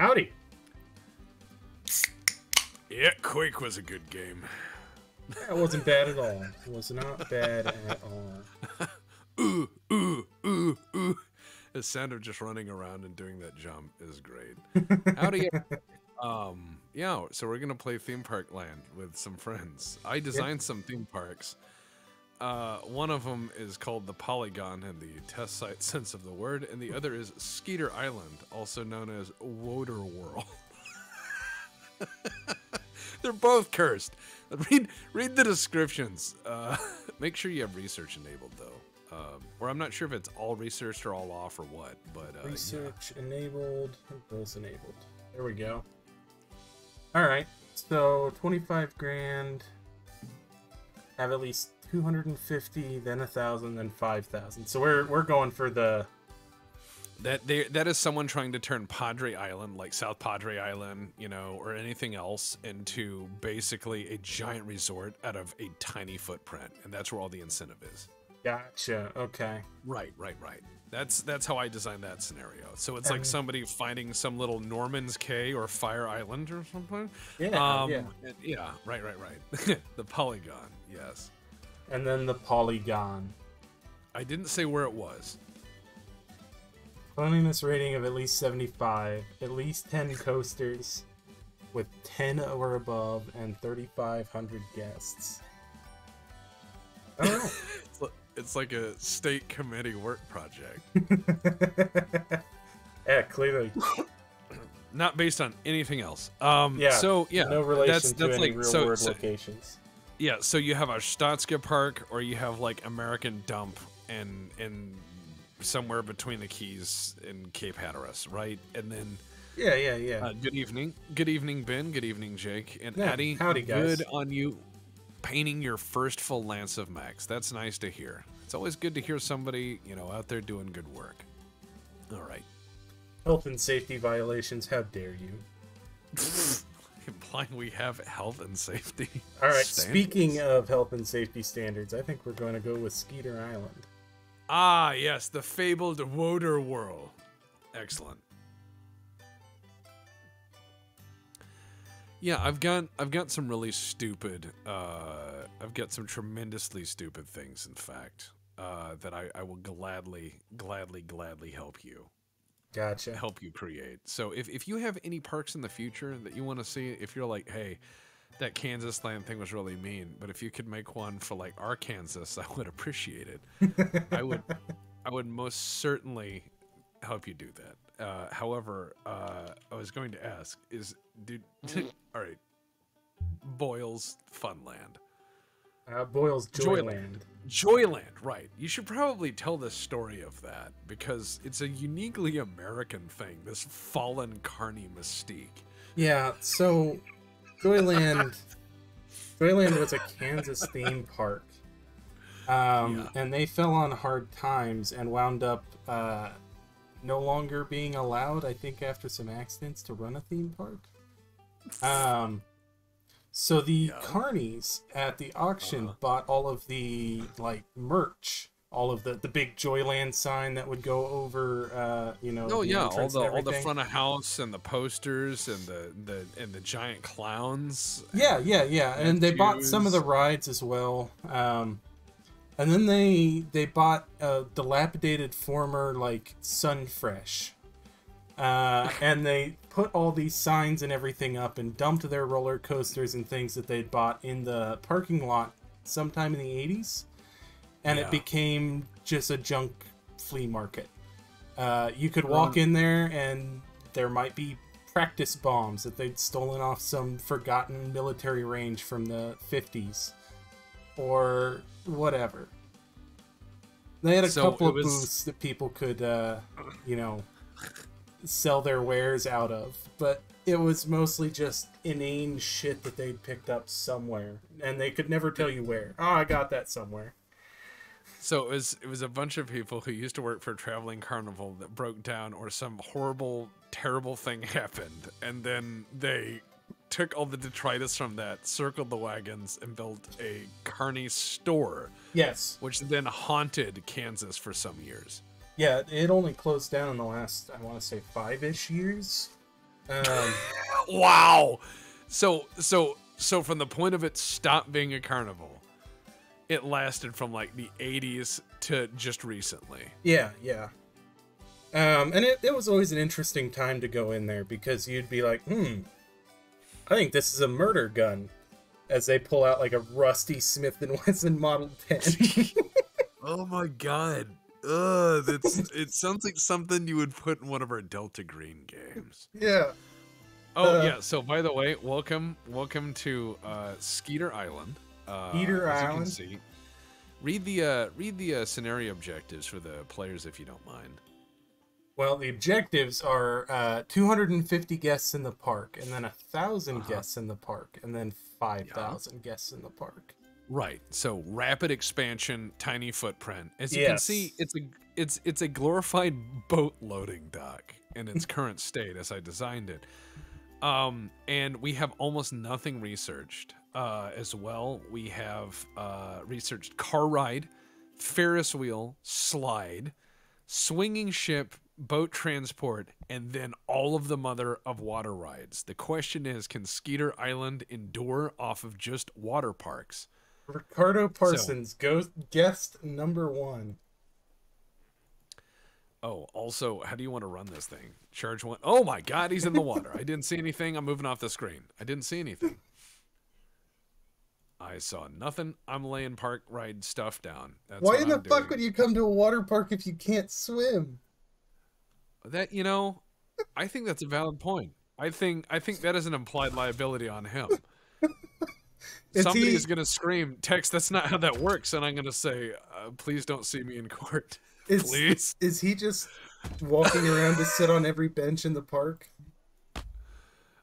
Howdy. Yeah, Quake was a good game. That wasn't bad at all. It was not bad at all. Ooh, ooh, ooh, ooh. The sound of just running around and doing that jump is great. Howdy. Yeah, so we're gonna play Theme Park Land with some friends. I designed some theme parks. One of them is called the Polygon in the test site sense of the word, and the other is Skeeter Island, also known as Woder World. They're both cursed. Read the descriptions. Make sure you have research enabled though. Or I'm not sure if it's all researched or all off or what, but research enabled, both enabled. There we go. All right, so 25 grand. Have at least 250, then 1,000, then 5,000. So we're going for the. That is someone trying to turn Padre Island, like South Padre Island, you know, or anything else, into basically a giant resort out of a tiny footprint, and that's where all the incentive is. Gotcha. Okay. Right. That's how I designed that scenario. So it's like somebody finding some little Norman's Cay or Fire Island or something. Yeah. Right. The Polygon. Yes. And then the Polygon. I didn't say where it was. Cleanliness rating of at least 75, at least 10 coasters with 10 or above, and 3,500 guests. I don't know. It's like a state committee work project. Yeah, clearly. Not based on anything else. Yeah. So yeah, no relation that's to any like real-world locations. Yeah, so you have a Statska Park, or you have like American Dump, and somewhere between the Keys and Cape Hatteras, right? And then yeah. Good evening, Ben. Good evening, Jake and Yeah, Addie. howdy, guys. Good on you, painting your first full Lance of Max. That's nice to hear. It's always good to hear somebody, you know, out there doing good work. All right. Health and safety violations. How dare you? Implying we have health and safety. All right. standards. Speaking of health and safety standards, I think we're going to go with Skeeter Island. Ah, yes, the fabled Woder World. Excellent. Yeah, I've got some really stupid. I've got some tremendously stupid things, in fact, that I will gladly help you. Gotcha. Help you create. So if you have any parks in the future that you want to see, if you're like, hey, that Kansas land thing was really mean, but if you could make one for like Arkansas, I would appreciate it. I would most certainly help you do that. However, I was going to ask is, dude, all right, Boyle's Funland. Boyle's Joyland. Joyland, right. You should probably tell the story of that, because it's a uniquely American thing, this fallen carny mystique. Yeah, so Joyland was a Kansas theme park. And they fell on hard times and wound up no longer being allowed, I think after some accidents, to run a theme park. So the carnies at the auction bought all of the like merch, all of the big Joyland sign that would go over, you know. Oh yeah, all the everything. front of house and the posters and the giant clowns. Yeah, and they bought some of the rides as well. And then they bought a dilapidated former like Sunfresh. And they put all these signs and everything up and dumped their roller coasters and things that they'd bought in the parking lot sometime in the 80s. And it became just a junk flea market. You could walk in there and there might be practice bombs that they'd stolen off some forgotten military range from the 50s. Or whatever. They had a couple of booths that people could, you know, sell their wares out of, but it was mostly just inane shit that they'd picked up somewhere, and they could never tell you where. Oh, I got that somewhere. So it was a bunch of people who used to work for a traveling carnival that broke down, or some horrible, terrible thing happened, and then they took all the detritus from that, circled the wagons, and built a carny store. Yes. Which then haunted Kansas for some years. Yeah, it only closed down in the last, I want to say, 5-ish years. Wow. So from the point of it stopped being a carnival, it lasted from like the 80s to just recently. Yeah, yeah. And it was always an interesting time to go in there because you'd be like, I think this is a murder gun. As they pull out like a rusty Smith & Wesson Model 10. Oh my god. It sounds like something you would put in one of our Delta Green games. Yeah. Oh yeah. So by the way, welcome to Skeeter Island. Skeeter as Island. You can see. Read the scenario objectives for the players if you don't mind. Well, the objectives are 250 guests in the park, and then 1,000 guests in the park, and then 5,000 guests in the park. Right. So rapid expansion, tiny footprint. As you can see, it's a glorified boat loading dock in its current state as I designed it. And we have almost nothing researched. As well, we have researched car ride, Ferris wheel, slide, swinging ship, boat transport, and then all of the mother of water rides. The question is, can Skeeter Island endure off of just water parks? Ricardo Parsons, guest number 1. Oh, also, how do you want to run this thing? Charge 1. Oh my god, he's in the water. I didn't see anything. I'm moving off the screen. I didn't see anything. I saw nothing. I'm laying park ride stuff down. That's Why in the fuck would you come to a water park if you can't swim? That, I think that's a valid point. I think that is an implied liability on him. Somebody is going to scream, Tex, that's not how that works. And I'm going to say, please don't see me in court. Please. Is he just walking around to sit on every bench in the park?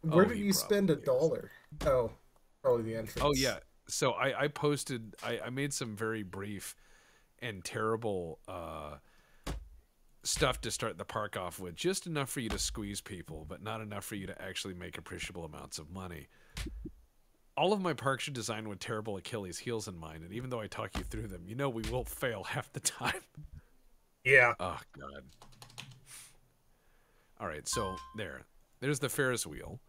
Where did you spend $1? Oh, probably the entrance. Oh, yeah. So I posted, I made some very brief and terrible stuff to start the park off with. Just enough for you to squeeze people, but not enough for you to actually make appreciable amounts of money. All of my parks are designed with terrible Achilles heels in mind, and even though I talk you through them, we will fail half the time. Yeah. Oh, God. All right, so there's the Ferris wheel.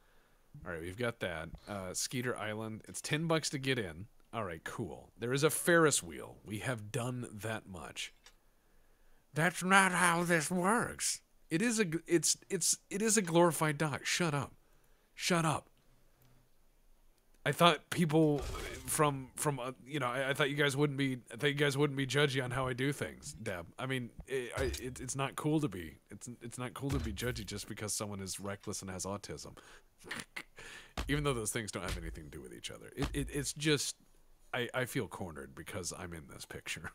All right, we've got that. Skeeter Island, it's $10 to get in. All right, cool. There is a Ferris wheel. We have done that much. That's not how this works. It is a glorified dock. Shut up. Shut up. I thought people from I thought you guys wouldn't be judgy on how I do things, Deb. I mean, it's not cool to be. It's not cool to be judgy just because someone is reckless and has autism. Even though those things don't have anything to do with each other. It's just I feel cornered because I'm in this picture.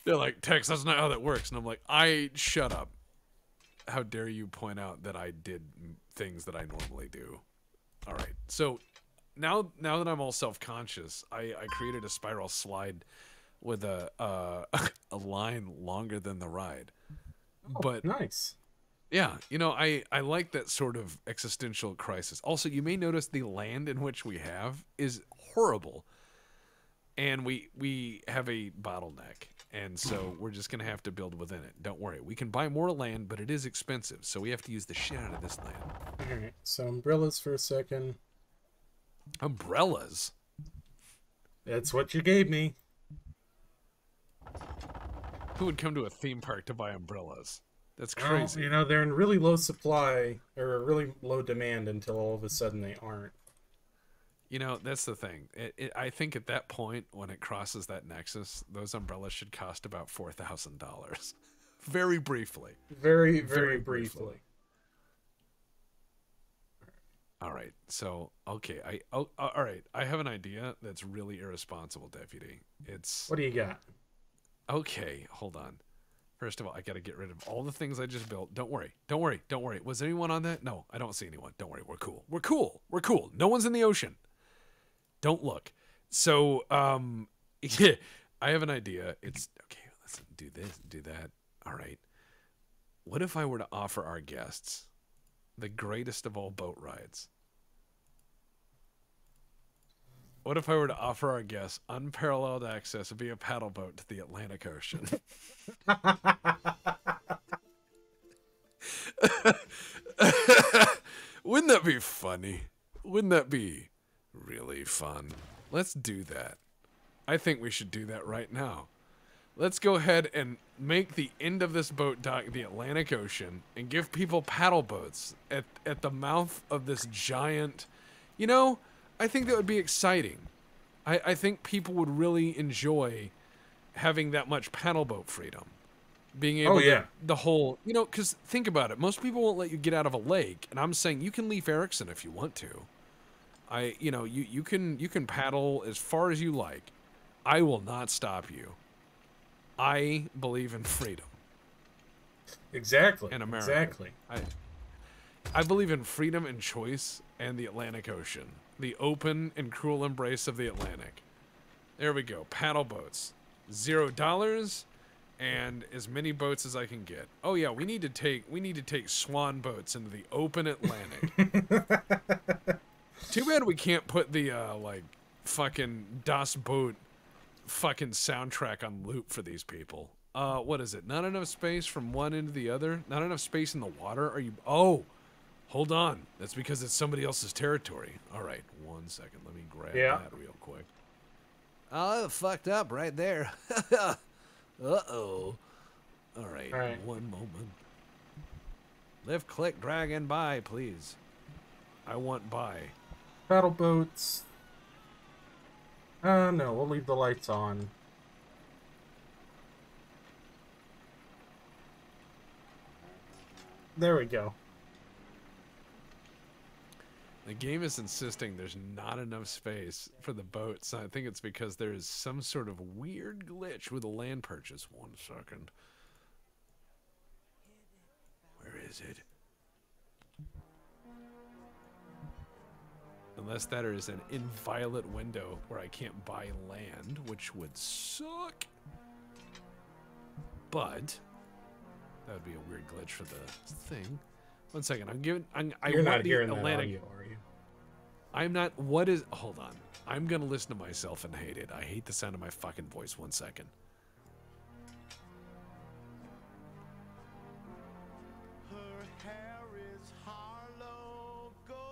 They're like, Tex, that's not how that works. And I'm like, shut up. How dare you point out that I did things that I normally do. All right. So now that I'm all self-conscious, I created a spiral slide with a line longer than the ride. Oh, but nice. Yeah, I like that sort of existential crisis. Also, you may notice the land in which we have is horrible. And we have a bottleneck. And so we're just going to have to build within it. Don't worry. We can buy more land, but it is expensive. So we have to use the shit out of this land. All right. So umbrellas for a second. Umbrellas? That's what you gave me. Who would come to a theme park to buy umbrellas? That's crazy. Well, they're in really low supply or really low demand until all of a sudden they aren't. That's the thing. I think at that point, when it crosses that nexus, those umbrellas should cost about $4,000. Very briefly. Very briefly. All right. So, okay. All right. I have an idea that's really irresponsible, Deputy. What do you got? Okay. Hold on. First of all, I got to get rid of all the things I just built. Don't worry. Was anyone on that? No, I don't see anyone. Don't worry. We're cool. No one's in the ocean. Don't look. So, yeah, I have an idea. It's okay. Let's do this, do that. All right. What if I were to offer our guests the greatest of all boat rides? What if I were to offer our guests unparalleled access via paddle boat to the Atlantic Ocean? Wouldn't that be funny? Wouldn't that be really fun? Let's do that. I think we should do that right now. Let's go ahead and make the end of this boat dock the Atlantic Ocean and give people paddle boats at the mouth of this giant... You know, I think that would be exciting. I think people would really enjoy having that much paddle boat freedom. Being able to, the whole, you know, because think about it. Most people won't let you get out of a lake, and I'm saying you can leave Erickson if you want to. You know, you can paddle as far as you like. I will not stop you. I believe in freedom. Exactly. In America. Exactly. I believe in freedom and choice and the Atlantic Ocean. The open and cruel embrace of the Atlantic. There we go. Paddle boats. $0 and as many boats as I can get. Oh yeah, we need to take swan boats into the open Atlantic. Too bad we can't put the like fucking Das Boot fucking soundtrack on loop for these people. What is it? Not enough space from one end to the other? Not enough space in the water? Are you... Oh, hold on. That's because it's somebody else's territory. All right, 1 second. Let me grab that real quick. Oh, fucked up right there. Uh-oh. All right, one moment. Lift, click, drag, and buy, please. I want buy. Paddle boats. No, we'll leave the lights on. There we go. The game is insisting there's not enough space for the boats. I think it's because there is some sort of weird glitch with the land purchase. 1 second. Where is it? Unless that is an inviolate window where I can't buy land, which would suck. But that would be a weird glitch for the thing. 1 second. You're not hearing that audio, are you? I'm not. What is? Hold on. I'm gonna listen to myself and hate it. I hate the sound of my fucking voice. 1 second. Her hair is hollow gold.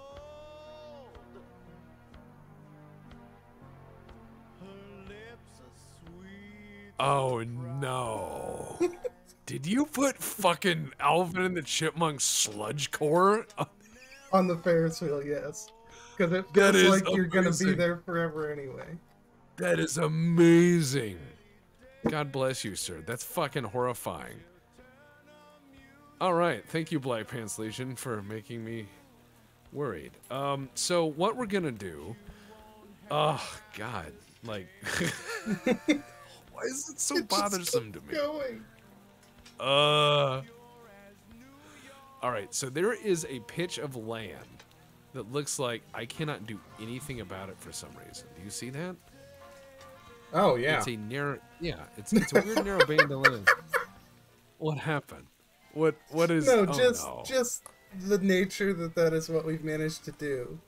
Her lips are sweet. Oh no. Did you put fucking Alvin and the Chipmunks sludge core? On the Ferris wheel, yes. Because it That feels is like you're going to be amazing. there forever anyway. That is amazing. God bless you, sir. That's fucking horrifying. All right. Thank you, Black Pants Legion, for making me worried. So what we're going to do... Oh, God. Like... Why is it so bothersome to me? Going. All right, so there is a pitch of land that looks like I cannot do anything about it for some reason. Do you see that? Oh, yeah. It's a narrow... Yeah, it's a weird narrow band of land. What happened? What is... No, oh, just the nature that is what we've managed to do.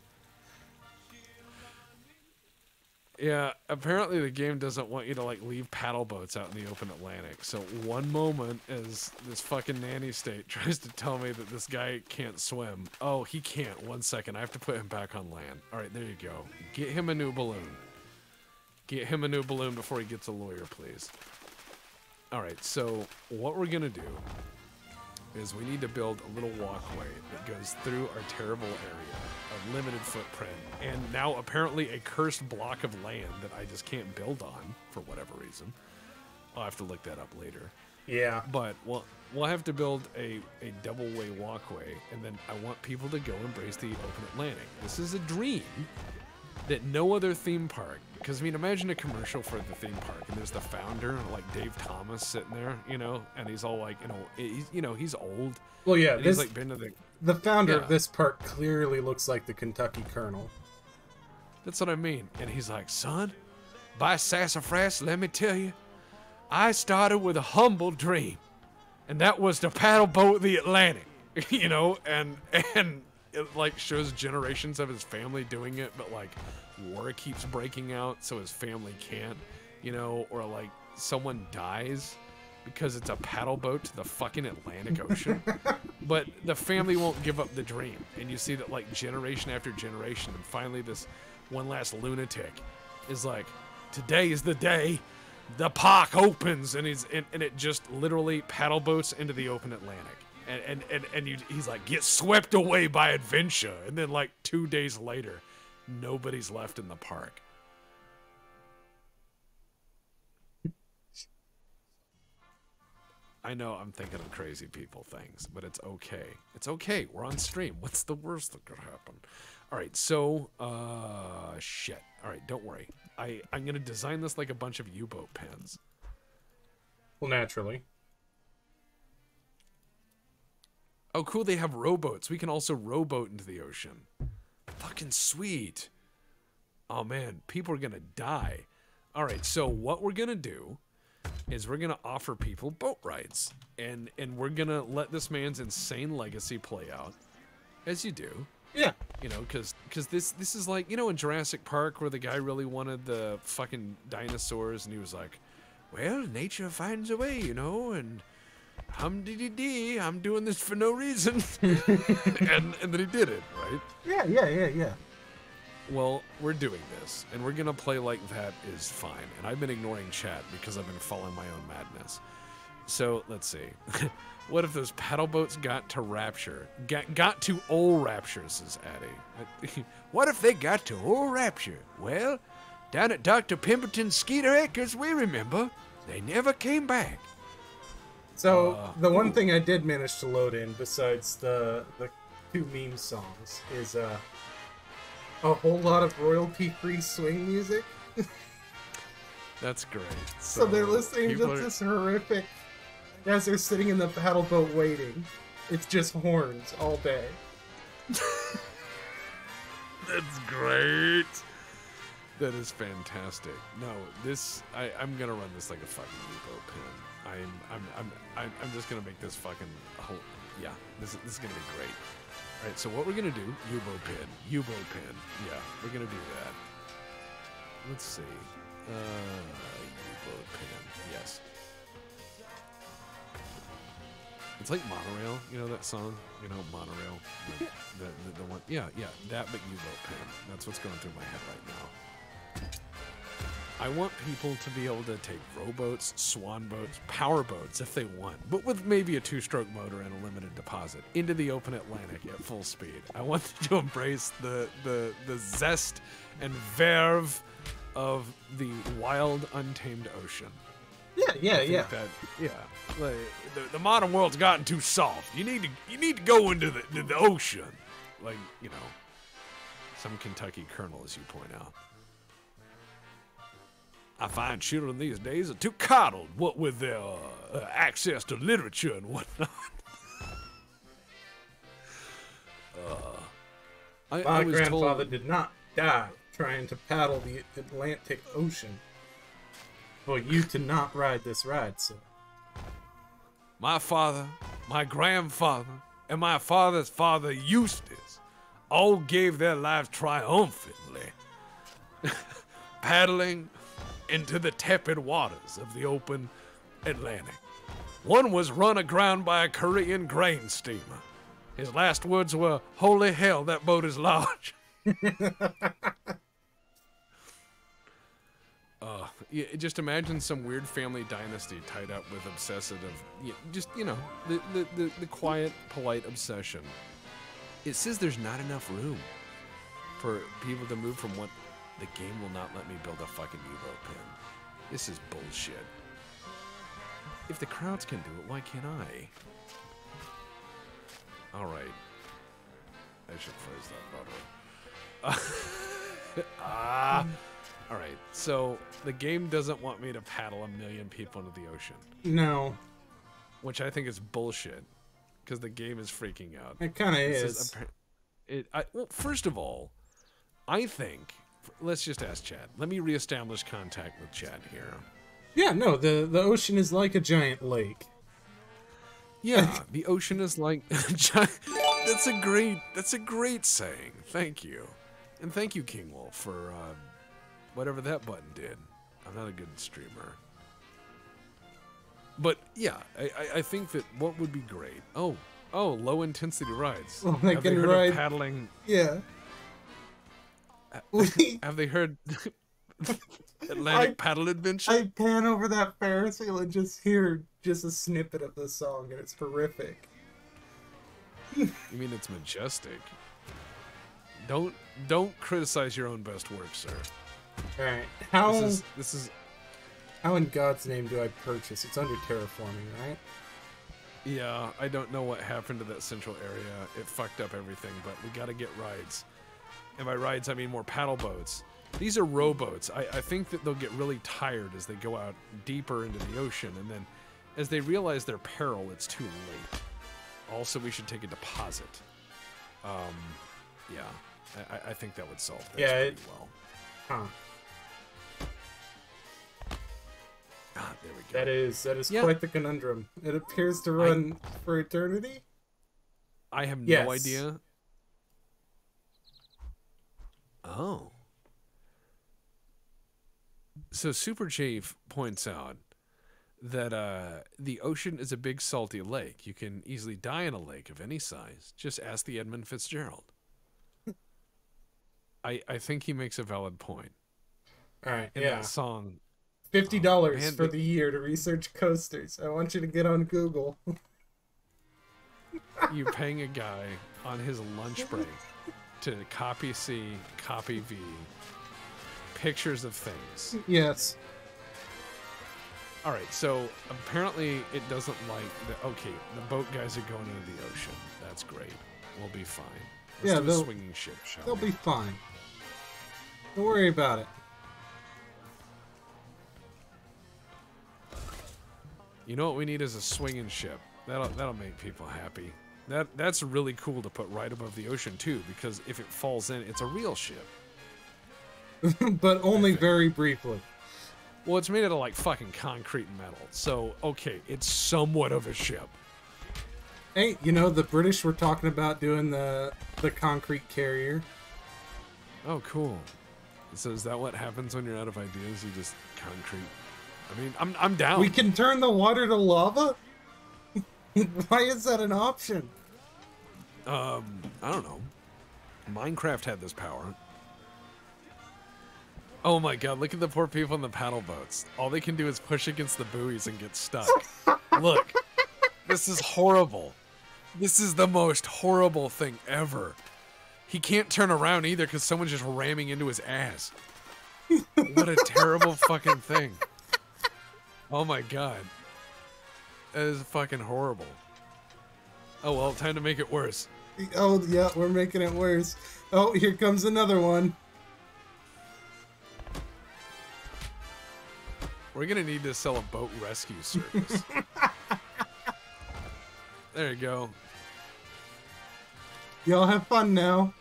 Yeah, apparently the game doesn't want you to, like, leave paddle boats out in the open Atlantic. So one moment as this fucking nanny state tries to tell me that this guy can't swim. Oh, he can't. 1 second. I have to put him back on land. All right, there you go. Get him a new balloon. Get him a new balloon before he gets a lawyer, please. All right, so what we're going to do is we need to build a little walkway that goes through our terrible area of limited footprint and now apparently a cursed block of land that I just can't build on for whatever reason. I'll have to look that up later. Yeah. But we'll have to build a double-way walkway, and then I want people to go embrace the open Atlantic. This is a dream that no other theme park, because I mean, imagine a commercial for the theme park, and there's the founder, like Dave Thomas, sitting there, you know, and he's all like, he's old. Well, yeah, he's like been to the founder of this park clearly looks like the Kentucky Colonel. That's what I mean. And he's like, son, by sassafras, let me tell you, I started with a humble dream, and that was to paddle boat the Atlantic, you know, and it like shows generations of his family doing it, but like war keeps breaking out, so his family can't, you know, or like someone dies because it's a paddle boat to the fucking Atlantic Ocean. But the family won't give up the dream. And you see that like generation after generation. And finally this one last lunatic is like, today is the day the park opens. And it just literally paddle boats into the open Atlantic. He's like, get swept away by adventure. And then like 2 days later, nobody's left in the park. I know I'm thinking of crazy people things, but it's okay. It's okay. We're on stream. What's the worst that could happen? All right, so, shit. All right, don't worry. I'm going to design this like a bunch of U-boat pens. Well, naturally. Oh, cool, they have rowboats. We can also rowboat into the ocean. Fucking sweet. Oh, man, people are going to die. All right, so what we're going to do is we're going to offer people boat rides. And we're going to let this man's insane legacy play out, as you do. Yeah. You know, because this is like, you know, in Jurassic Park where the guy really wanted the fucking dinosaurs and he was like, well, nature finds a way, you know, and hum-dee-dee-dee, I'm doing this for no reason. and then he did it, right? Yeah. Well, we're doing this, and we're going to play like that is fine. And I've been ignoring chat because I've been following my own madness. So, let's see. What if those paddle boats got to Rapture? Got to old Rapture, says Addie. What if they got to old Rapture? Well, down at Dr. Pemberton's Skeeter Acres, we remember, they never came back. So, the one thing I did manage to load in, besides the two meme songs, is a whole lot of royalty-free swing music. That's great. So they're listening to this horrific... As they're sitting in the paddle boat waiting, it's just horns all day. That's great. That is fantastic. No, I'm gonna run this like a fucking U-boat pen. I'm just gonna make this fucking yeah. This is gonna be great. All right, so what we're gonna do? U-boat pen. Yeah, we're gonna do that. Let's see. U-boat pen. Yes. It's like Monorail, you know that song? You know, Monorail? The one, yeah, that but U-boat pen. That's what's going through my head right now. I want people to be able to take rowboats, swan boats, power boats if they want, but with maybe a 2-stroke motor and a limited deposit, into the open Atlantic at full speed. I want them to embrace the zest and verve of the wild, untamed ocean. Yeah. Like, the modern world's gotten too soft. You need to go into the ocean, like, you know, some Kentucky colonel, as you point out. I find children these days are too coddled, what with their access to literature and whatnot. My grandfather did not die trying to paddle the Atlantic Ocean. For you to not ride this ride, sir. My father, my grandfather, and my father's father, Eustace, all gave their lives triumphantly, paddling into the tepid waters of the open Atlantic. One was run aground by a Korean grain steamer. His last words were, "Holy hell, that boat is large." Yeah, just imagine some weird family dynasty tied up with obsessive, the quiet, polite obsession. It says there's not enough room for people to move from what the game will not let me build a fucking U-boat pen. This is bullshit. If the crowds can do it, why can't I? All right. I should phrase that better. All right, so the game doesn't want me to paddle 1 million people into the ocean. No. Which I think is bullshit, because the game is freaking out. It kind of is. Well, first of all, I think... Let's just ask Chad. Let me reestablish contact with Chad here. Yeah, no, the ocean is like a giant lake. Yeah, the ocean is like... That's a great saying. Thank you. And thank you, King Wolf, for... whatever that button did. I'm not a good streamer. But yeah, I think that what would be great. Oh, low intensity rides. Well, they Have they can heard ride- of paddling? Yeah. Have they heard Atlantic Paddle Adventure? I pan over that Ferris wheel and just hear just a snippet of the song, and it's horrific. You mean it's majestic? Don't criticize your own best work, sir. All right, how This is how in God's name do I purchase? It's under terraforming, right? yeah. I don't know what happened to that central area. It fucked up everything, but we got to get rides. And by rides, I mean more paddle boats. These are rowboats. I think that they'll get really tired as they go out deeper into the ocean, and then as they realize their peril, it's too late. Also, we should take a deposit. Yeah, I think that would solve things pretty well. Huh. Ah, there we go. That is quite the conundrum. It appears to run for eternity. I have no idea. Oh. So Super Jave points out that the ocean is a big salty lake. You can easily die in a lake of any size. Just ask the Edmund Fitzgerald. I think he makes a valid point. All right, In that song. $50 for the year to research coasters. I want you to get on Google. You're paying a guy on his lunch break to copy C, copy V, pictures of things. Yes. All right, so apparently it doesn't like the. Okay, the boat guys are going into the ocean. That's great. We'll be fine. Let's do a swinging ship, shall They'll we? be fine. Don't worry about it. You know what we need is a swinging ship. That'll make people happy. That's really cool to put right above the ocean too, because if it falls in, it's a real ship. But only very briefly. Well, it's made out of like fucking concrete and metal. So, okay, it's somewhat of a ship. Hey, you know, the British were talking about doing the concrete carrier. Oh, cool. So is that what happens when you're out of ideas? You just concrete. I mean, I'm down. We can turn the water to lava? Why is that an option? I don't know. Minecraft had this power. Oh my god, look at the poor people in the paddle boats. All they can do is push against the buoys and get stuck. Look, this is horrible. This is the most horrible thing ever. He can't turn around either because someone's just ramming into his ass. What a terrible fucking thing. Oh my god. That is fucking horrible. Oh well, time to make it worse. Oh, yeah, we're making it worse. Oh, here comes another one. We're gonna need to sell a boat rescue service. There you go. Y'all have fun now.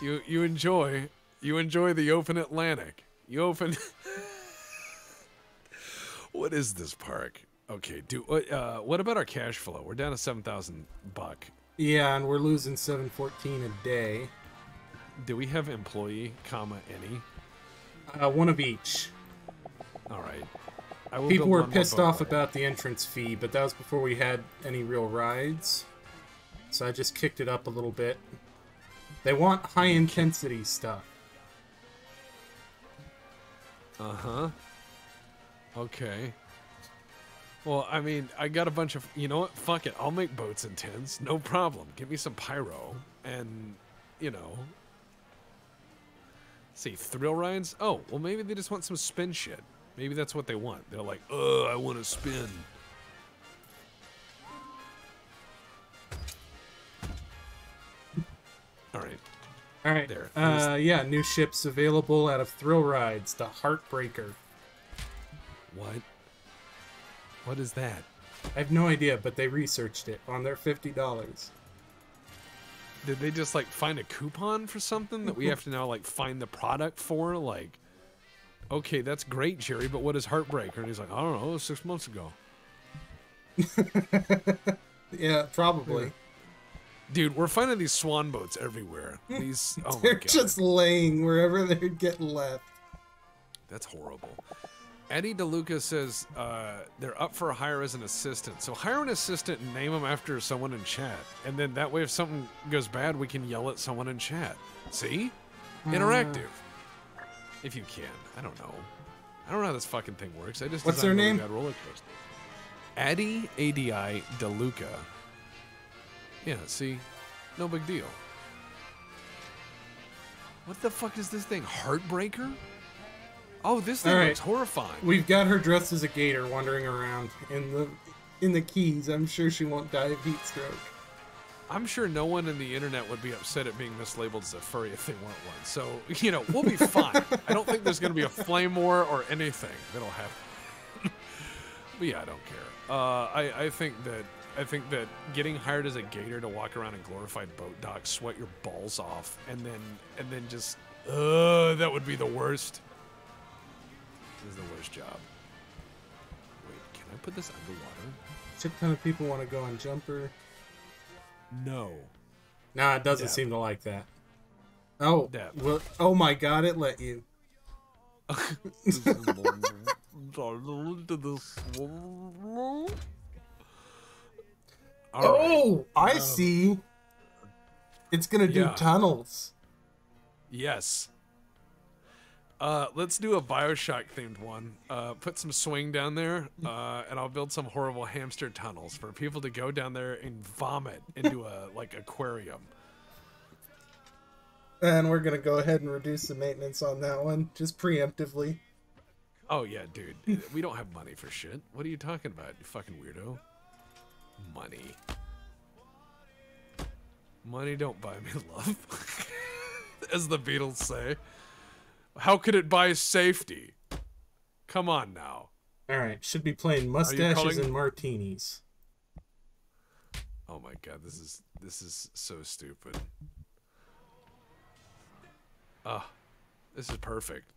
You enjoy the open Atlantic. You open. What is this park? Okay, what about our cash flow? We're down to $7,000. Yeah, and we're losing $714 a day. Do we have employee, any? One of each. All right. I will People build were one more pissed boat off ride. about the entrance fee, but that was before we had any real rides. So I just kicked it up a little bit. They want high intensity stuff. Uh-huh. Okay. Well, I mean, I got a bunch of... You know what? Fuck it. I'll make boats intense. No problem. Give me some pyro. And, you know... See, thrill rides? Oh, well, maybe they just want some spin shit. Maybe that's what they want. They're like, I want to spin. All right. All right. There. Yeah, new ships available out of Thrill Rides, the Heartbreaker. What? What is that? I have no idea, but they researched it on their $50. Did they just, like, find a coupon for something that we have to now, like, find the product for? Like, okay, that's great, Jerry, but what is Heartbreaker? And he's like, I don't know, it was 6 months ago. Yeah, probably. Dude, we're finding these swan boats everywhere. These, oh my They're god. just laying wherever they're getting left. That's horrible. Eddie DeLuca says they're up for hire as an assistant. So hire an assistant and name them after someone in chat. And then that way if something goes bad, we can yell at someone in chat. See? Interactive. If you can. I don't know. I don't know how this fucking thing works. I just What's their name? Roller coaster. Addy, ADI, DeLuca. Yeah, see? No big deal. What the fuck is this thing? Heartbreaker? Oh, this thing looks horrifying. We've got her dressed as a gator wandering around in the Keys. I'm sure she won't die of heat stroke. I'm sure no one in the internet would be upset at being mislabeled as a furry if they weren't one. So, you know, we'll be fine. I don't think there's going to be a flame war or anything that'll happen. But yeah, I don't care. I think that getting hired as a gator to walk around in glorified boat docks, sweat your balls off, and then just that would be the worst. This is the worst job. Wait, can I put this underwater? Shit ton of people want to go on Jumper. No. Nah, it doesn't seem to like that. Oh, well, oh my god, it let you. Oh, I see. It's gonna do tunnels. Yes. Let's do a BioShock themed one. Put some swing down there, and I'll build some horrible hamster tunnels for people to go down there and vomit into a like aquarium. And we're gonna go ahead and reduce the maintenance on that one, just preemptively. Oh yeah, dude. We don't have money for shit. What are you talking about, you fucking weirdo? Money. Money don't buy me love. As the Beatles say. How could it buy safety? Come on now. Alright, should be playing Mustaches and Martinis. Oh my god, this is so stupid. This is perfect.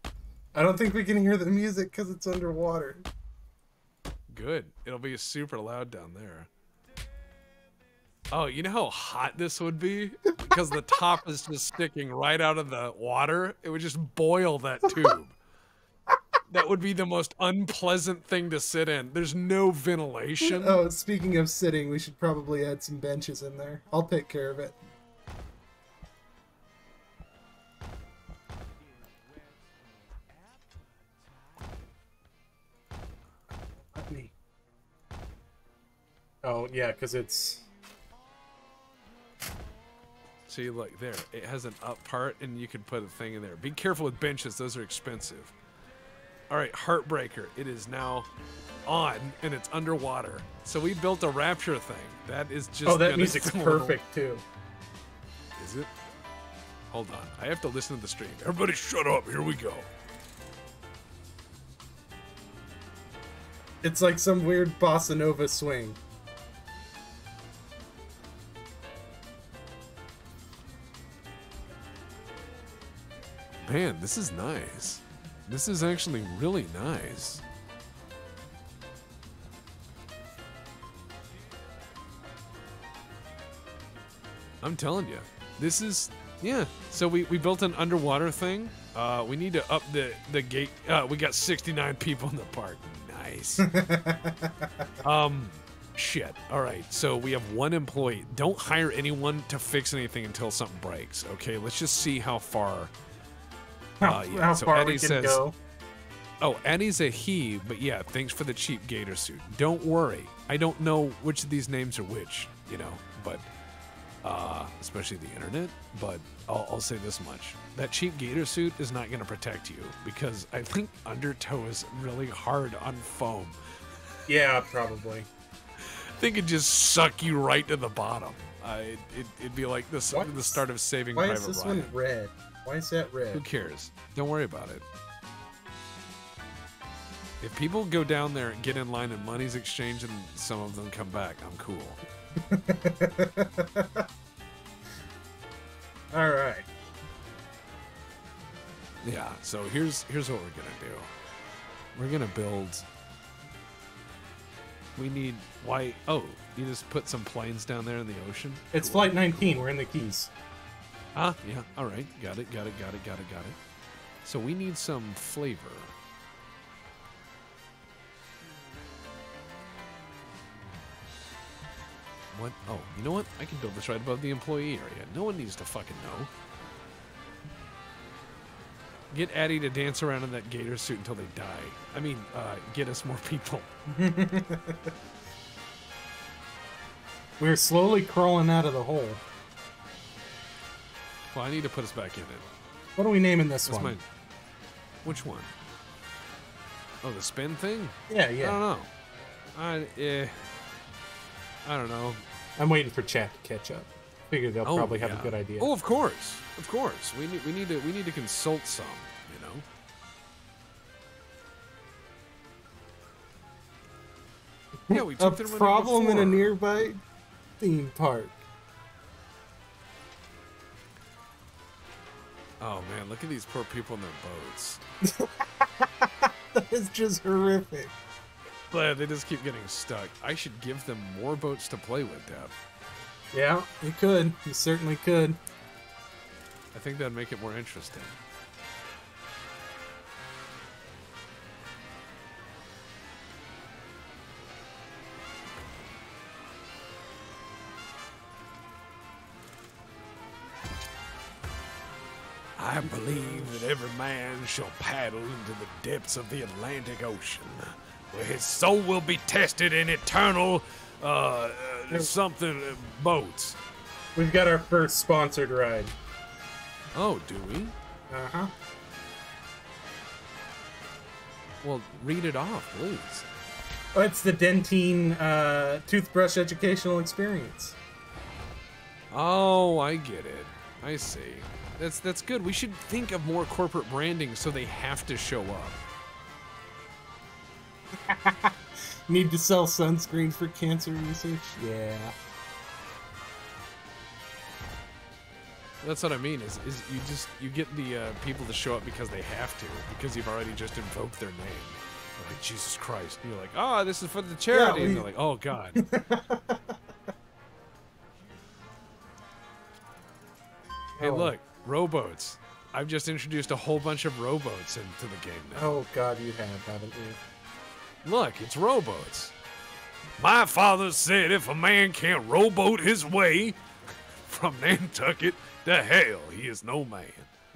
I don't think we can hear the music because it's underwater. Good. It'll be super loud down there. Oh, you know how hot this would be? Because the top is just sticking right out of the water. It would just boil that tube. That would be the most unpleasant thing to sit in. There's no ventilation. Oh, speaking of sitting, we should probably add some benches in there. I'll take care of it. Oh, yeah, because it's... See, look, there. It has an up part, and you can put a thing in there. Be careful with benches. Those are expensive. All right, Heartbreaker. It is now on, and it's underwater. So we built a Rapture thing. That is just... Oh, that music's perfect, too. Is it? Hold on. I have to listen to the stream. Everybody shut up. Here we go. It's like some weird bossa nova swing. Man, this is nice. This is actually really nice. I'm telling you, this is, yeah. So we built an underwater thing. We need to up the gate. We got 69 people in the park. Nice. Shit. All right. So we have one employee. Don't hire anyone to fix anything until something breaks. Okay. Let's just see how far. How so far Eddie we can says, go. Oh, Eddie's a he, but yeah, thanks for the cheap gator suit. Don't worry. I don't know which of these names are which, you know, but especially the internet. But I'll say this much. That cheap gator suit is not going to protect you because I think Undertow is really hard on foam. Yeah, probably. I think it'd just suck you right to the bottom. It'd be like the start of Saving Private Ryan. Why is this one red? Why is that red? Who cares? Don't worry about it. If people go down there and get in line and money's exchanged and some of them come back, I'm cool. All right. Yeah, so here's what we're gonna do. We're gonna build. We need white. Oh, you just put some planes down there in the ocean? It's Cool. Flight 19. We're in the Keys. Ah, yeah. All right. Got it. So we need some flavor. What? Oh, you know what? I can build this right above the employee area. No one needs to fucking know. Get Addie to dance around in that gator suit until they die. I mean, get us more people. We're slowly crawling out of the hole. Well, I need to put us back in it. What are we naming this That's one? mine. Which one? Oh, the spin thing? Yeah, I yeah. don't know. I don't know. I'm waiting for chat to catch up. Figure they'll probably have a good idea. Oh, of course. Of course. We need to consult some, you know. Yeah, we A took their money problem in a before. nearby theme park. Oh man, look at these poor people in their boats. That is just horrific. But they just keep getting stuck. I should give them more boats to play with, Deb. Yeah, you could. You certainly could. I think that'd make it more interesting. I believe that every man shall paddle into the depths of the Atlantic Ocean, where his soul will be tested in eternal, boats. We've got our first sponsored ride. Oh, do we? Uh-huh. Well, read it off, please. Oh, it's the Dentine Toothbrush Educational Experience. Oh, I get it. I see. That's good. We should think of more corporate branding so they have to show up. Need to sell sunscreen for cancer research? Yeah. That's what I mean. Is you get the people to show up because they have to, because you've already just invoked their name. They're like, Jesus Christ. And you're like, oh, this is for the charity. Yeah, and they're like, oh God. Hey, Oh. look, rowboats. I've just introduced a whole bunch of rowboats into the game now. Oh god, you have, haven't you? Look, it's rowboats. My father said if a man can't rowboat his way from Nantucket to hell, he is no man.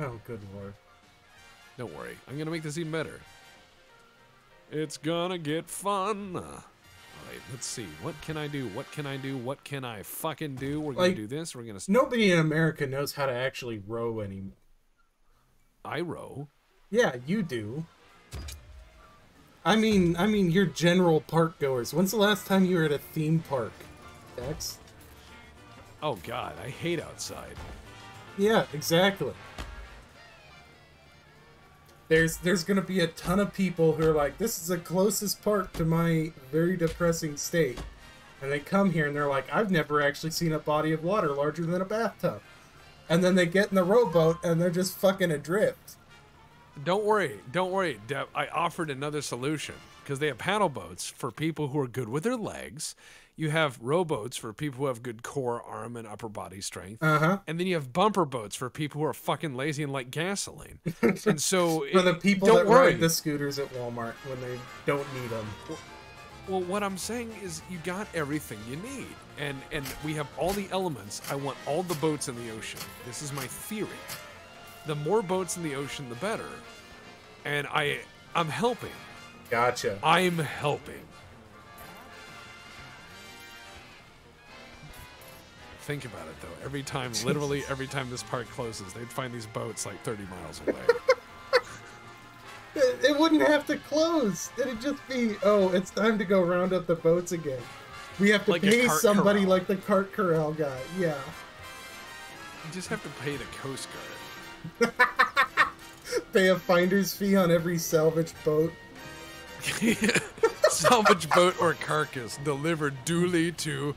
Oh, good lord. Don't worry, I'm gonna make this even better. It's gonna get fun. Alright, let's see. What can I do? What can I do? What can I fucking do? We're gonna Like, do this. We're gonna... Nobody in America knows how to actually row anymore. I row. Yeah, you do. I mean, you're general park goers. When's the last time you were at a theme park, Dex? Oh God, I hate outside. Yeah, exactly. There's gonna be a ton of people who are like, this is the closest park to my very depressing state. And they come here and they're like, I've never actually seen a body of water larger than a bathtub. And then they get in the rowboat and they're just fucking adrift. Don't worry, Deb. I offered another solution because they have paddle boats for people who are good with their legs. You have rowboats for people who have good core, arm, and upper body strength. Uh-huh. And then you have bumper boats for people who are fucking lazy and like gasoline. And so For the people don't that worry. ride the scooters at Walmart when they don't need them. Well, what I'm saying is you got everything you need. And we have all the elements. I want all the boats in the ocean. This is my theory. The more boats in the ocean, the better. And I'm helping. Gotcha. I'm helping. Think about it, though. Every time, literally every time this park closes, they'd find these boats like 30 miles away. It wouldn't have to close. It'd just be, oh, it's time to go round up the boats again. We have to Like a pay cart somebody corral. like the cart corral guy. Yeah. You just have to pay the Coast Guard. Pay a finder's fee on every salvaged boat. Salvage boat or carcass delivered duly to...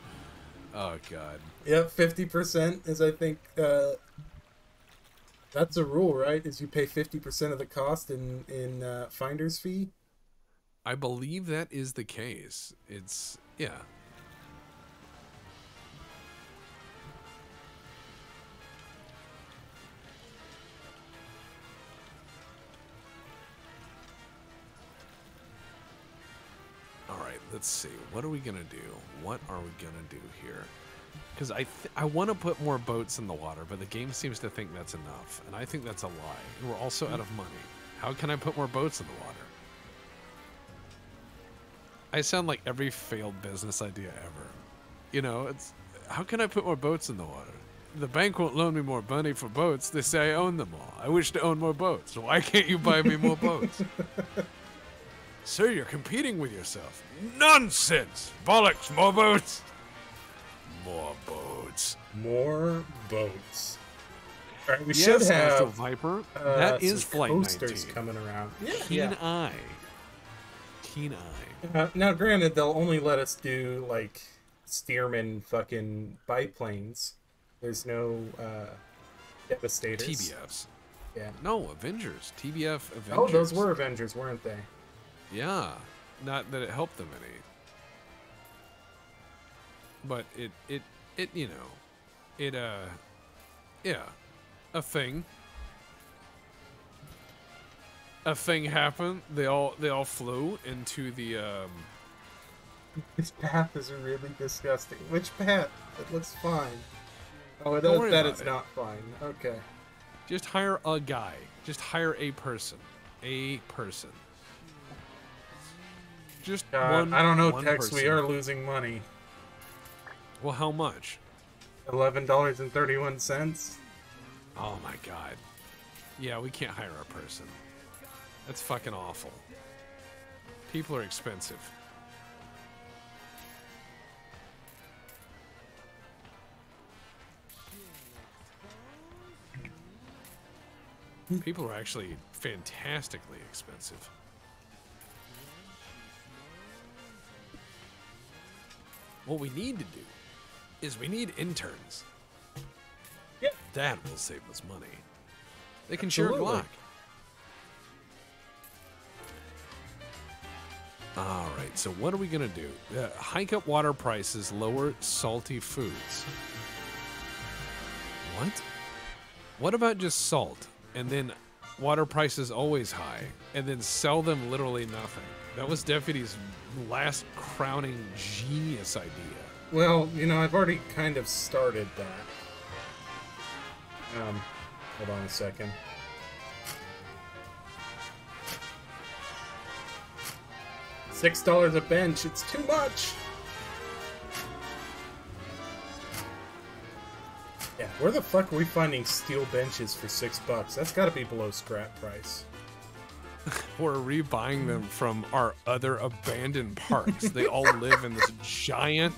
Oh, God. Yep, 50% is, I think, that's a rule, right? Is you pay 50% of the cost in finder's fee? I believe that is the case. It's... Yeah. All right, let's see. What are we gonna do? What are we gonna do here? Because I want to put more boats in the water, but the game seems to think that's enough, and I think that's a lie. And we're also out of money. How can I put more boats in the water? I sound like every failed business idea ever. You know, it's how can I put more boats in the water? The bank won't loan me more money for boats. They say I own them all. I wish to own more boats. Why can't you buy me more boats? Sir, you're competing with yourself. Nonsense! Bollocks! More boats! More boats. More boats. All right, we Yes, should Astro have Viper. That is some Flight coasters 19. coming around. Keen eye. Keen eye. Now, granted, they'll only let us do like Stearman fucking biplanes. There's no Devastators. TBFs. Yeah. No, Avengers. TBF Avengers. Oh, those were Avengers, weren't they? Yeah. Not that it helped them any. But it you know, yeah, a thing happened. They all flew into the This path is really disgusting. Which path? It looks fine. Oh, Don't worry that about is it. not fine. Okay. just hire a guy. Just hire a person. A person. Just one. I don't know, one Tex. We person. are losing money. Well, how much? $11.31. Oh my god. Yeah, we can't hire a person. That's fucking awful. People are expensive. People are actually fantastically expensive. What we need to do is we need interns. Yep. That will save us money. They can share a Absolutely. Glock. All right, so what are we going to do? Hike up water prices, lower salty foods. What? What about just salt? And then water prices always high, and then sell them literally nothing. That was Deputy's last crowning genius idea. Well, you know, I've already kind of started that. Hold on a second. $6 a bench. It's too much. Yeah, where the fuck are we finding steel benches for $6? That's got to be below scrap price. We're rebuying them from our other abandoned parks. They all live in this giant,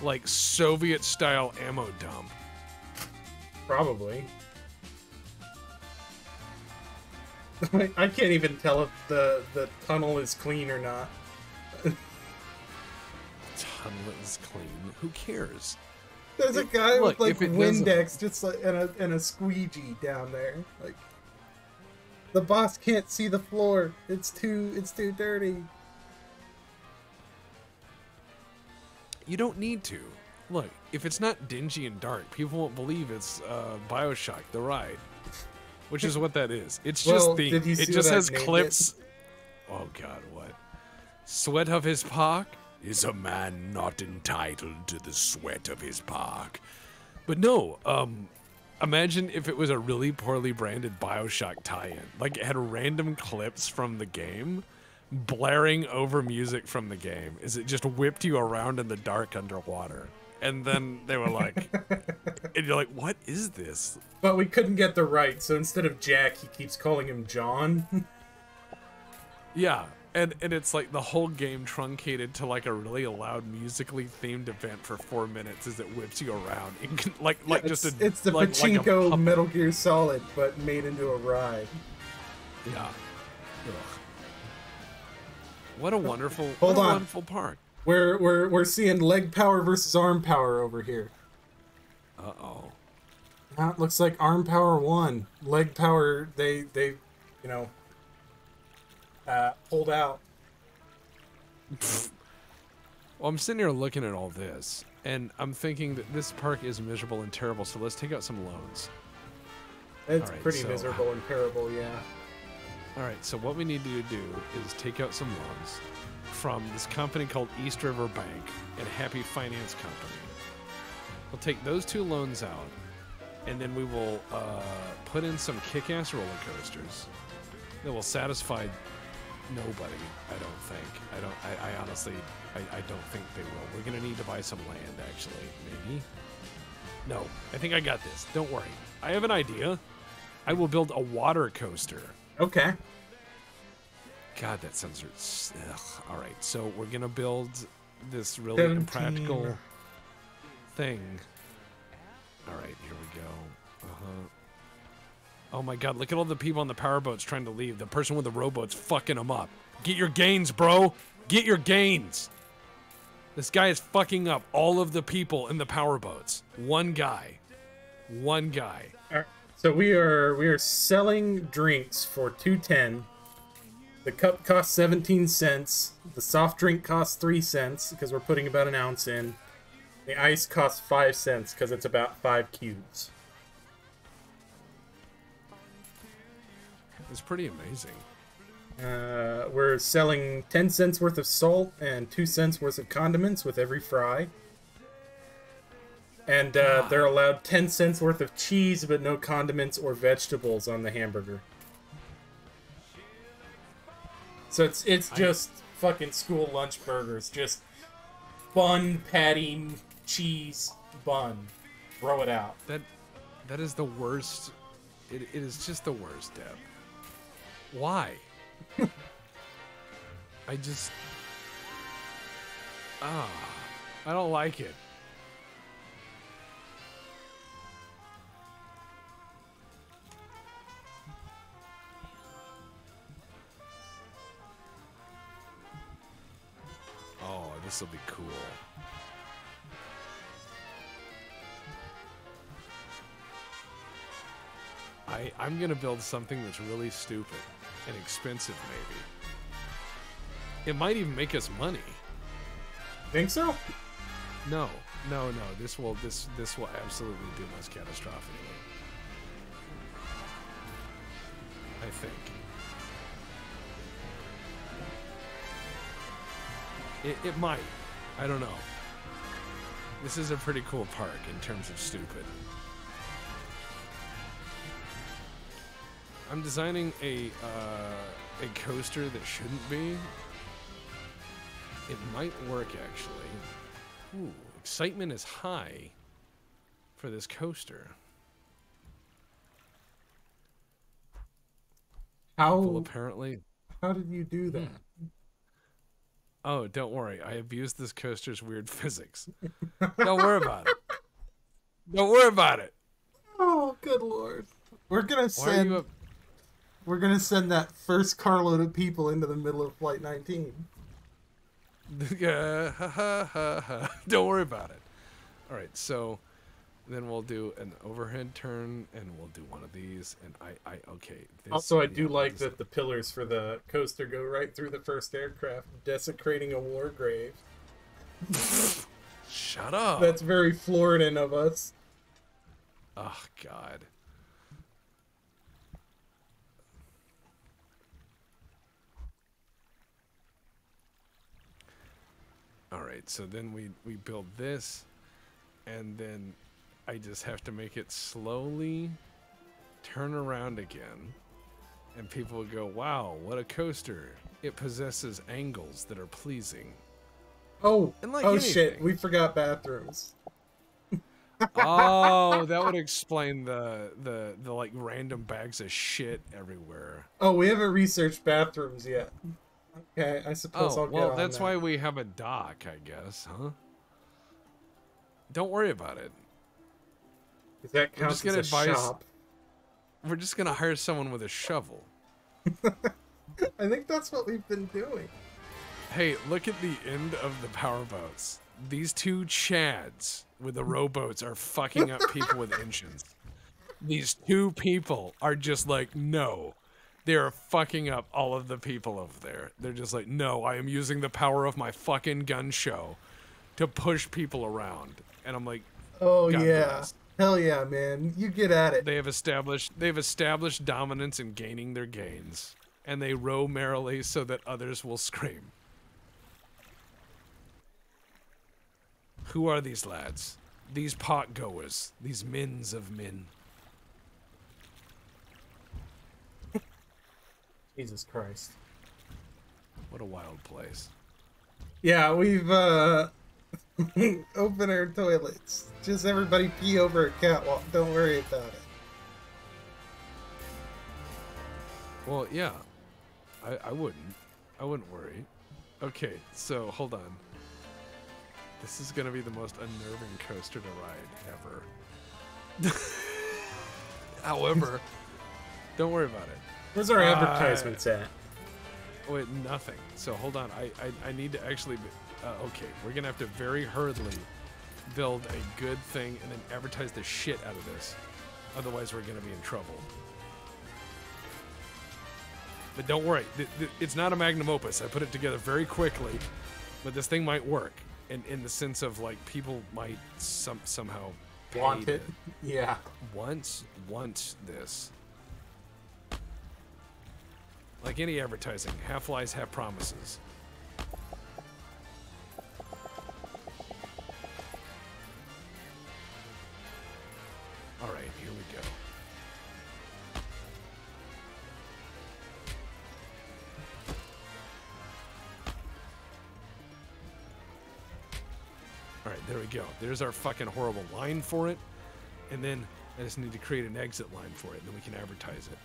like, Soviet-style ammo dump. Probably. I can't even tell if the tunnel is clean or not. Tunnel is clean. Who cares? There's a guy Look, with if like it doesn't- Windex just like and a squeegee down there. Like the boss can't see the floor. It's too dirty. You don't need to. Look, if it's not dingy and dark, people won't believe it's BioShock, the ride. Which is what that is. It's Well, just the. did you see It just what I has named clips. Oh God, what? Sweat of his park is a man not entitled to the sweat of his park. But no, imagine if it was a really poorly branded BioShock tie-in. Like it had random clips from the game blaring over music from the game. Is it just whipped you around in the dark underwater? And then they were like, and you're like, what is this? But we couldn't get the right, so instead of Jack, he keeps calling him John. Yeah, and it's like the whole game truncated to like a really loud musically themed event for 4 minutes as it whips you around. It can, it's the like a Pachinko puppet. Metal Gear Solid, but made into a ride. Yeah. Ugh. What a wonderful, Hold what a on. wonderful park. We're seeing leg power versus arm power over here. Uh-oh. It looks like arm power won. Leg power, they you know, pulled out. Well, I'm sitting here looking at all this, and I'm thinking that this park is miserable and terrible, so let's take out some loans. It's All right, pretty so- miserable and terrible, yeah. All right, so what we need to do is take out some loans from this company called East River Bank and Happy Finance Company. We'll take those 2 loans out, and then we will put in some kick-ass roller coasters that will satisfy nobody. I don't think. I honestly, I don't think they will. We're gonna need to buy some land, actually. Maybe. No, I think I got this. Don't worry. I have an idea. I will build a water coaster. Okay. God, that sounds... Ugh. All right, so we're going to build this really 17. impractical thing. All right, here we go. Uh-huh. Oh, my God, look at all the people on the powerboats trying to leave. The person with the rowboat's fucking them up. Get your gains, bro. Get your gains. This guy is fucking up all of the people in the powerboats. One guy. One guy. All right. So we are selling drinks for $2.10. The cup costs 17 cents. The soft drink costs 3 cents because we're putting about an ounce in. The ice costs 5 cents because it's about 5 cubes. It's pretty amazing. We're selling 10 cents worth of salt and 2 cents worth of condiments with every fry. And they're allowed 10 cents worth of cheese, but no condiments or vegetables on the hamburger. So it's just fucking school lunch burgers. Just bun, patty, cheese, bun. Throw it out. That is the worst. It is just the worst, Deb. Why? I just... I don't like it. Oh, this will be cool. I'm gonna build something that's really stupid and expensive, maybe. It might even make us money. Think so? No. This will absolutely doom us catastrophically. I think. It might. I don't know. This is a pretty cool park in terms of stupid. I'm designing a coaster that shouldn't be. It might work, actually. Ooh, excitement is high for this coaster. People apparently. How did you do that? Oh, don't worry. I abused this coaster's weird physics. Don't worry about it. Don't worry about it. Oh, good lord. We're gonna send that first carload of people into the middle of Flight 19. Don't worry about it. All right, so then we'll do an overhead turn, and we'll do one of these. And okay. Also, I do like that the pillars for the coaster go right through the first aircraft, desecrating a war grave. Shut up. That's very Floridan of us. Oh, God. All right, so then we build this, and then I just have to make it slowly turn around again, and people will go, wow, what a coaster. It possesses angles that are pleasing. Oh, And like oh anything. shit, we forgot bathrooms. Oh, that would explain the like random bags of shit everywhere. Oh, we haven't researched bathrooms yet. Okay, I suppose Oh, I'll get well, on that's that. why we have a dock, I guess, huh? Don't worry about it. 'Cause that counts gonna as a advise- shop. We're just gonna hire someone with a shovel. I think that's what we've been doing. Hey, look at the end of the powerboats. These two chads with the rowboats are fucking up people with engines. These two people are just like, no. They're fucking up all of the people over there. They're just like, no, I am using the power of my fucking gun show to push people around. And I'm like, Oh God yeah. bless. Hell yeah, man. You get at it. They've established dominance and gaining their gains. and they row merrily so that others will scream. Who are these lads? These pot goers, these mins of men. Jesus Christ. What a wild place. Yeah, we've opened our toilets. Just everybody pee over a catwalk. Don't worry about it. Well, yeah. I wouldn't. I wouldn't worry. Okay, so hold on. This is gonna be the most unnerving coaster to ride ever. However, don't worry about it. Where's our advertisements at? Wait, nothing. So hold on. I need to actually. Okay, we're gonna have to very hurriedly build a good thing and then advertise the shit out of this. Otherwise, we're gonna be in trouble. But don't worry, it's not a magnum opus. I put it together very quickly, but this thing might work. In the sense of like people might somehow Want it? Yeah. want this. Like any advertising, half lies, half promises. All right, here we go. All right, there we go. There's our fucking horrible line for it. And then I just need to create an exit line for it, and then we can advertise it.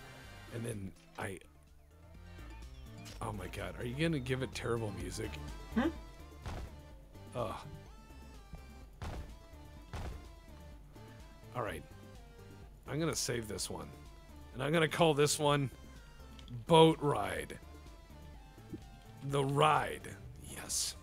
And then oh my god, are you gonna give it terrible music? Ugh. Alright. I'm gonna save this one. And I'm gonna call this one Boat Ride. The Ride. Yes.